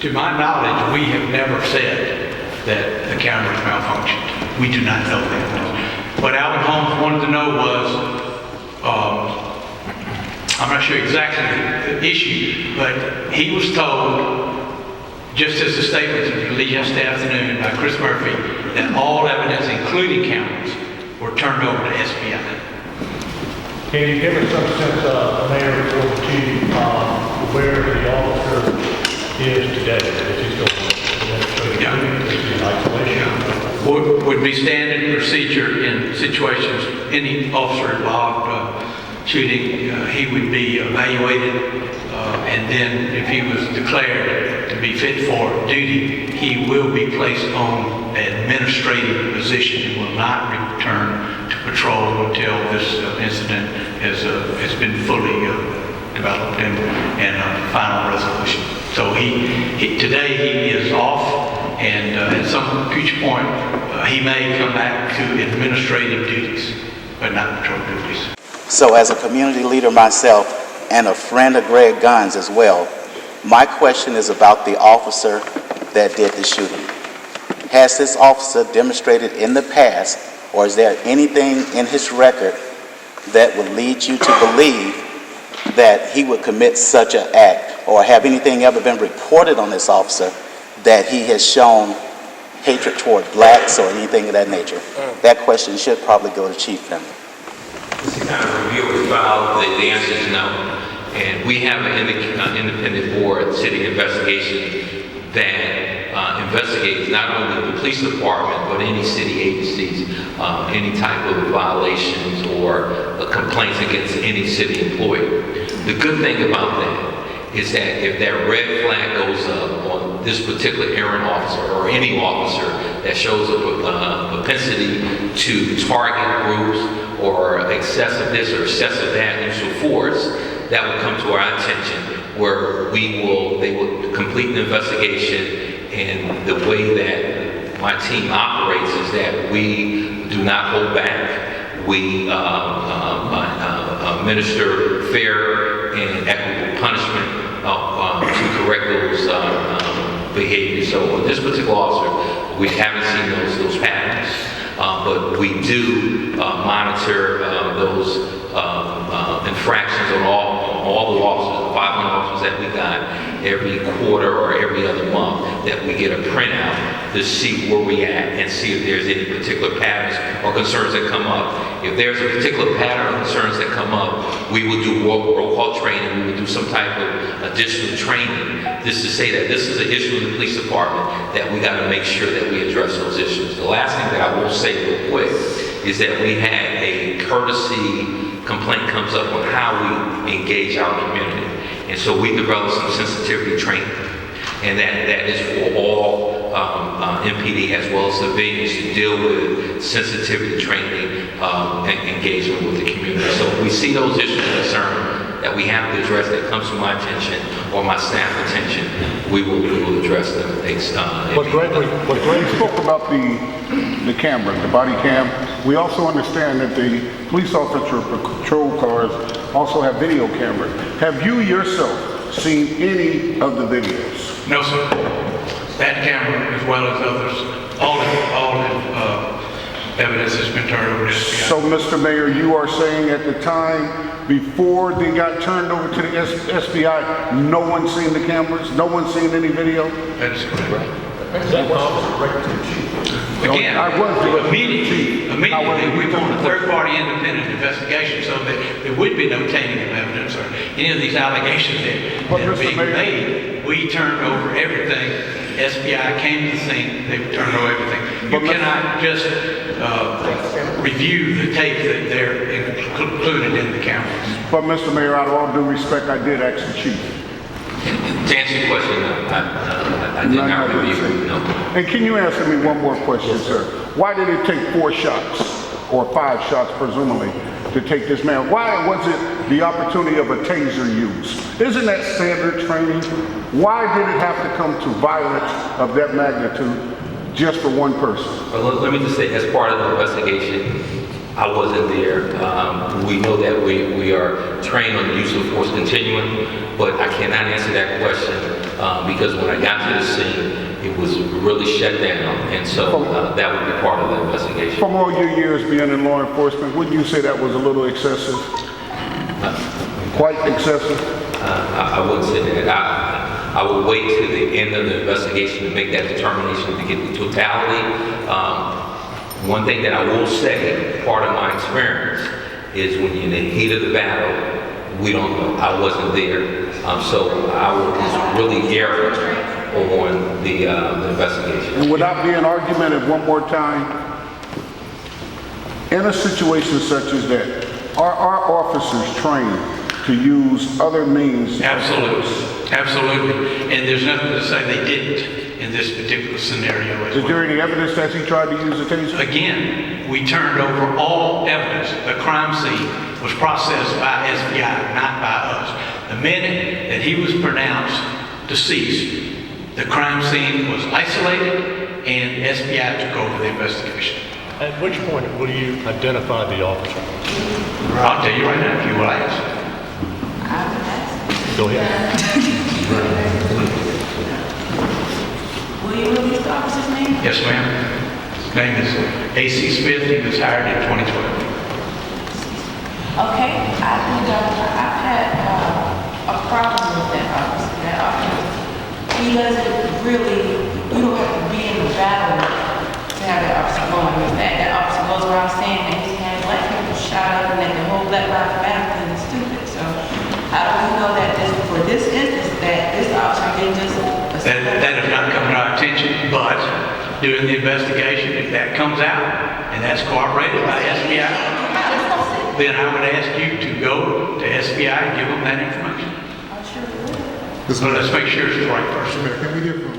To my knowledge, we have never said that the cameras malfunctioned. We do not know that. What Alvin Holmes wanted to know was, I'm not sure exactly the issue, but he was told, just as the statement released yesterday afternoon by Chris Murphy, that all evidence, including cameras, were turned over to SBI. Can you give us some sense, Mayor, report to where the officer is today? Is he still in isolation? Would be standard procedure in situations, any officer involved shooting, he would be evaluated, and then if he was declared to be fit for duty, he will be placed on an administrative position and will not return to patrol until this incident has been fully developed and a final resolution. So today he is off, and at some future point he may come back to administrative duties, but not patrol duties. So as a community leader myself and a friend of Greg Gunn's as well, my question is about the officer that did the shooting. Has this officer demonstrated in the past, or is there anything in his record that would lead you to believe that he would commit such an act, or have anything ever been reported on this officer that he has shown hatred toward blacks or anything of that nature? That question should probably go to Chief Gunn. This kind of review was filed, the answer is no. And we have an independent board, city investigation, that investigates not only the police department, but any city agencies, any type of violations or complaints against any city employee. The good thing about that is that if that red flag goes up on this particular errant officer or any officer that shows a propensity to target groups or excessive this or excessive that use of force, that will come to our attention, where they will complete an investigation. And the way that my team operates is that we do not hold back. We administer fair and equitable punishment to correct those behaviors. So with this particular officer, we haven't seen those patterns, but we do monitor those infractions on all the officers, the 500 officers that we got every quarter or every other month, that we get a printout to see where we at and see if there's any particular patterns or concerns that come up. If there's a particular pattern or concerns that come up, we will do roll call training. We will do some type of additional training just to say that this is an issue in the police department that we got to make sure that we address those issues. The last thing that I will say real quick is that we had a courtesy complaint comes up on how we engage our community. And so we developed some sensitivity training. And that is for all MPD as well as civilians to deal with sensitivity training and engagement with the community. So if we see those issues of concern that we have to address that comes to my attention or my staff attention, we will address them. But Gregory spoke about the camera, the body cam. We also understand that the police officer patrol cars also have video cameras. Have you yourself seen any of the videos? No, sir. That camera, as well as others, all evidence has been turned over to SBI. So, Mr. Mayor, you are saying at the time before they got turned over to the SBI, no one's seen the cameras? No one's seen any video? That is correct. Is that officer right to the chief? Again, immediately we want a third-party independent investigation so that there would be no tainting of evidence or any of these allegations that are being made. We turned over everything. SBI came to the scene. They turned over everything. You cannot just review the tape that they're included in the cameras. But Mr. Mayor, out of all due respect, I did ask the chief. To answer your question, I did not review. No. And can you answer me one more question, sir? Why did it take 4 shots, or 5 shots presumably, to take this man? Why was it the opportunity of a taser used? Isn't that standard training? Why did it have to come to violence of that magnitude just for one person? Well, let me just say, as part of the investigation, I wasn't there. We know that we are trained on the use of force continuum, but I cannot answer that question because when I got to the scene, it was really shut down, and so that would be part of the investigation. From all your years being in law enforcement, wouldn't you say that was a little excessive? Quite excessive? I wouldn't say that. I would wait to the end of the investigation to make that determination to get the totality. One thing that I will say, part of my experience, is when you're in the heat of the battle, we don't know. I wasn't there. So I was really erring on the investigation. And without being argumentative one more time, in a situation such as that, are our officers trained to use other means? Absolutely, absolutely. And there's nothing to say they didn't in this particular scenario as Is well. there any evidence that he tried to use a taser? Again, we turned over all evidence. The crime scene was processed by SBI, not by us. The minute that he was pronounced deceased, the crime scene was isolated and SBI took over the investigation. At which point will you identify the officer? I'll tell you right now if you will ask. Go ahead. Will you release the officer's name? Yes, ma'am. His name is A.C. Smith. He was hired in 2012. Okay, I've had a problem with that officer. That officer, he doesn't really, you don't have to be in the battle to have that officer going. In fact, that officer goes around saying that he's had black people shot up and that the whole Black Lives Matter thing is stupid. So how do we know that for this instance that this officer didn't just... That has not come to our attention, but during the investigation, if that comes out and that's corroborated by SBI, then I would ask you to go to SBI and give them that information. I'm sure we will. So let's make sure it's the right person. Can we hear from